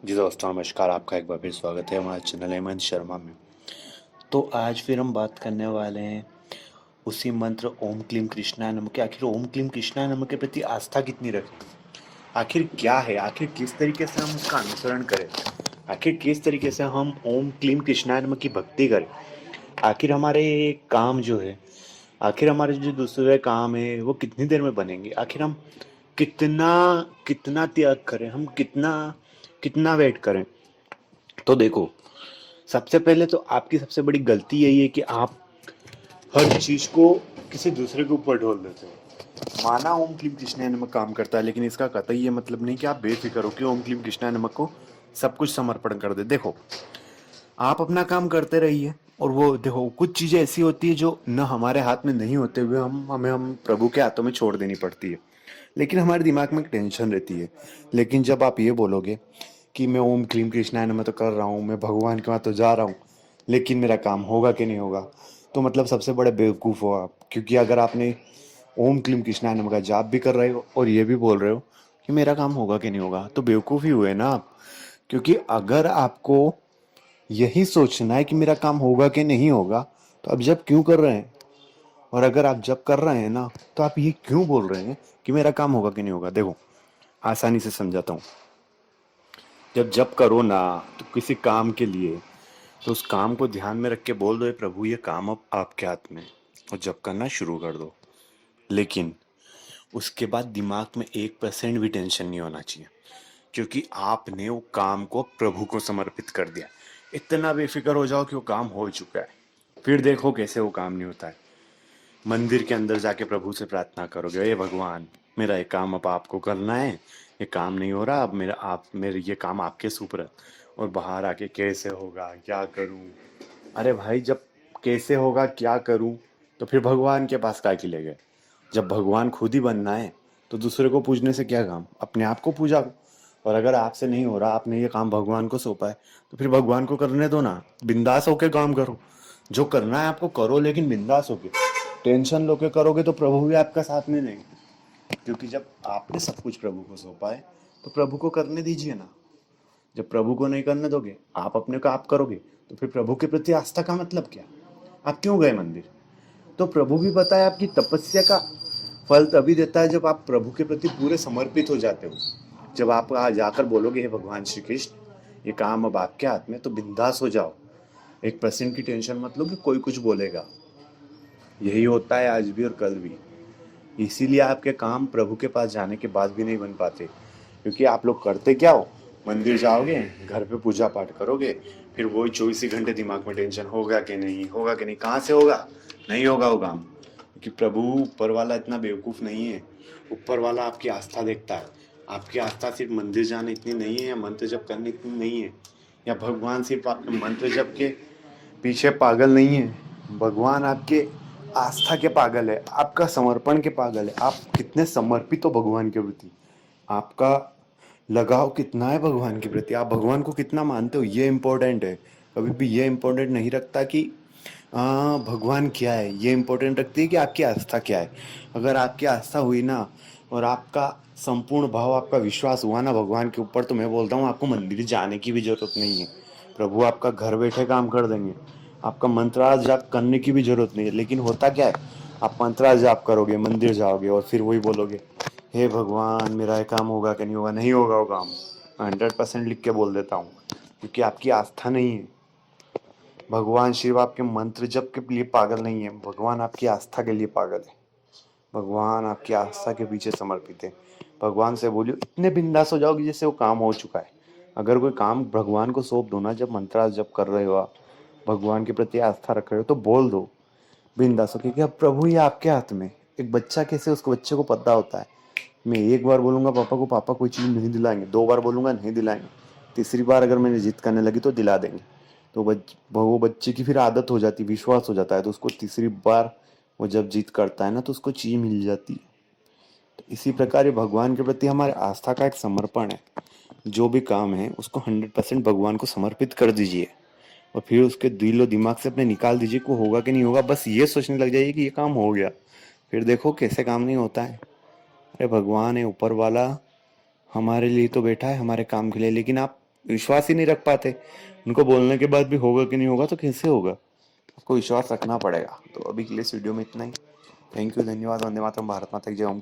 जी दोस्तों नमस्कार। आपका एक बार फिर स्वागत है हमारे चैनल हेमंत शर्मा में। तो आज फिर हम बात करने वाले हैं उसी मंत्र ओम क्लीम कृष्णाय नमः के। आखिर ओम क्लीम कृष्णाय नमः के प्रति आस्था कितनी रखें? आखिर क्या है, आखिर किस तरीके से हम उसका अनुसरण करें, आखिर किस तरीके से हम ओम क्लीम कृष्णाय नमः की भक्ति करें। आखिर हमारे काम जो है, आखिर हमारे जो दूसरे काम है वो कितनी देर में बनेंगे। आखिर हम कितना कितना त्याग करें, हम कितना कितना वेट करें। तो देखो, सबसे पहले तो आपकी सबसे बड़ी गलती यही है कि आप हर चीज को किसी दूसरे के ऊपर ढोल देते हो। माना ओम क्लीम कृष्णाय नमः काम करता है, लेकिन इसका कतई ये मतलब नहीं कि आप बेफिक्र हो कि ओम क्लीम कृष्णाय नमः को सब कुछ समर्पण कर दे। देखो, आप अपना काम करते रहिए, और वो देखो कुछ चीजें ऐसी होती है जो न हमारे हाथ में नहीं होते हुए हम प्रभु के हाथों में छोड़ देनी पड़ती है। लेकिन हमारे दिमाग में एक टेंशन रहती है। लेकिन जब आप ये बोलोगे कि मैं ओम क्लीम कृष्णाय नमः तो कर रहा हूँ, मैं भगवान के वहाँ तो जा रहा हूँ, लेकिन मेरा काम होगा कि नहीं होगा, तो मतलब सबसे बड़े बेवकूफ़ हो आप। क्योंकि अगर आपने ओम क्लीम कृष्णाय नमः का जाप भी कर रहे हो और ये भी बोल रहे हो कि मेरा काम होगा कि नहीं होगा, तो बेवकूफ़ ही हुए ना आप। क्योंकि अगर आपको यही सोचना है कि मेरा काम होगा कि नहीं होगा, तो आप जब क्यों कर रहे हैं? और अगर आप जब कर रहे हैं ना, तो आप ये क्यों बोल रहे हैं कि मेरा काम होगा कि नहीं होगा। देखो, आसानी से समझाता हूँ। जब जब करो ना, तो किसी काम के लिए, तो उस काम को ध्यान में रख के बोल दो, "हे प्रभु, ये काम अब आपके हाथ में है", और जब करना शुरू कर दो। लेकिन उसके बाद दिमाग में 1% भी टेंशन नहीं होना चाहिए, क्योंकि आपने वो काम को प्रभु को समर्पित कर दिया। इतना बेफिक्र हो जाओ कि वो काम हो चुका है। फिर देखो कैसे वो काम नहीं होता है। मंदिर के अंदर जाके प्रभु से प्रार्थना करोगे, हे भगवान, मेरा ये काम अब आपको करना है, ये काम नहीं हो रहा, अब मेरे ये काम आपके सुपुर्द। और बाहर आके कैसे होगा, क्या करूं। अरे भाई, जब कैसे होगा क्या करूं, तो फिर भगवान के पास काय के लिए गए? जब भगवान खुद ही बनना है, तो दूसरे को पूजने से क्या काम, अपने आप को पूजा करो। और अगर आपसे नहीं हो रहा, आपने ये काम भगवान को सौंपा है, तो फिर भगवान को करने दो ना। बिंदास होके काम करो, जो करना है आपको करो, लेकिन बिंदास होके। टेंशन लोके करोगे तो प्रभु भी आपका साथ में नहीं। क्योंकि जब आपने सब कुछ प्रभु को सौंपा है, तो प्रभु को करने दीजिए ना। जब प्रभु को नहीं करने दोगे, आप अपने को आप करोगे, तो फिर प्रभु के प्रति आस्था का मतलब क्या? आप क्यों गए मंदिर? तो प्रभु भी पता है आपकी तपस्या का फल तभी देता है जब आप प्रभु के प्रति पूरे समर्पित हो जाते हो। जब आप जाकर बोलोगे, हे भगवान श्री कृष्ण, ये काम अब आपके हाथ में, तो बिंदास हो जाओ। 1% की टेंशन मत लो कि कोई कुछ बोलेगा। यही होता है आज भी और कल भी। इसीलिए आपके काम प्रभु के पास जाने के बाद भी नहीं बन पाते। क्योंकि आप लोग करते क्या हो? मंदिर जाओगे, घर पे पूजा पाठ करोगे, फिर वही 24 घंटे दिमाग में टेंशन, होगा कि नहीं होगा कि नहीं, कहाँ से होगा, नहीं होगा वो काम। क्योंकि प्रभु ऊपर वाला इतना बेवकूफ़ नहीं है। ऊपर वाला आपकी आस्था देखता है। आपकी आस्था सिर्फ मंदिर जाने इतनी नहीं है, या मंत्र जप करने इतनी नहीं है, या भगवान सिर्फ आपके मंत्र जप के पीछे पागल नहीं है। भगवान आपके आस्था के पागल है, आपका समर्पण के पागल है। आप कितने समर्पित हो भगवान के प्रति, आपका लगाव कितना है भगवान के प्रति, आप भगवान को कितना मानते हो, ये इम्पोर्टेंट है। कभी भी ये इम्पोर्टेंट नहीं रखता कि भगवान क्या है, ये इम्पोर्टेंट रखती है कि आपकी आस्था क्या है। अगर आपकी आस्था हुई ना, और आपका संपूर्ण भाव, आपका विश्वास हुआ ना भगवान के ऊपर, तो मैं बोलता हूँ आपको मंदिर जाने की भी जरूरत नहीं है। प्रभु आपका घर बैठे काम कर देंगे। आपका मंत्रार्थ जाप करने की भी जरूरत नहीं है। लेकिन होता क्या है, आप मंत्रार्थ जाप करोगे, मंदिर जाओगे, और फिर वही बोलोगे, हे भगवान, मेरा ये काम होगा कि नहीं होगा। नहीं होगा वो काम। 100% लिख के बोल देता हूँ। क्योंकि आपकी आस्था नहीं है। भगवान शिव आपके मंत्र जप के लिए पागल नहीं है, भगवान आपकी आस्था के लिए पागल है। भगवान आपकी आस्था के पीछे समर्पित है। भगवान से बोलियो, इतने बिंदास हो जाओगे जैसे वो काम हो चुका है। अगर कोई काम भगवान को सौंप दो ना, जब मंत्रास जप कर रहे हो आप, भगवान के प्रति आस्था रख रहे हो, तो बोल दो बिंदास हो, क्योंकि अब प्रभु ही आपके हाथ में। एक बच्चा कैसे, उसको बच्चे को पता होता है, मैं एक बार बोलूंगा पापा को, पापा कोई चीज़ नहीं दिलाएंगे, 2 बार बोलूंगा नहीं दिलाएंगे, तीसरी बार अगर मैंने जिद करने लगी तो दिला देंगे। तो वो बच्चे की फिर आदत हो जाती, विश्वास हो जाता है, तो उसको तीसरी बार वो जब जिद करता है ना, तो उसको चीज़ मिल जाती है। तो इसी प्रकार ये भगवान के प्रति हमारे आस्था का एक समर्पण है। जो भी काम है उसको 100% भगवान को समर्पित कर दीजिए, और फिर उसके दिलो दिमाग से अपने निकाल दीजिए को होगा कि नहीं होगा। बस ये सोचने लग जाइए कि ये काम हो गया। फिर देखो कैसे काम नहीं होता है। अरे भगवान है ऊपर वाला, हमारे लिए तो बैठा है, हमारे काम के लिए। लेकिन आप विश्वास ही नहीं रख पाते। उनको बोलने के बाद भी होगा कि नहीं होगा, तो कैसे होगा? आपको विश्वास रखना पड़ेगा। तो अभी के लिए इस वीडियो में इतना ही। थैंक यू, धन्यवाद। वंदे मातरम, भारत माता की जय। ओम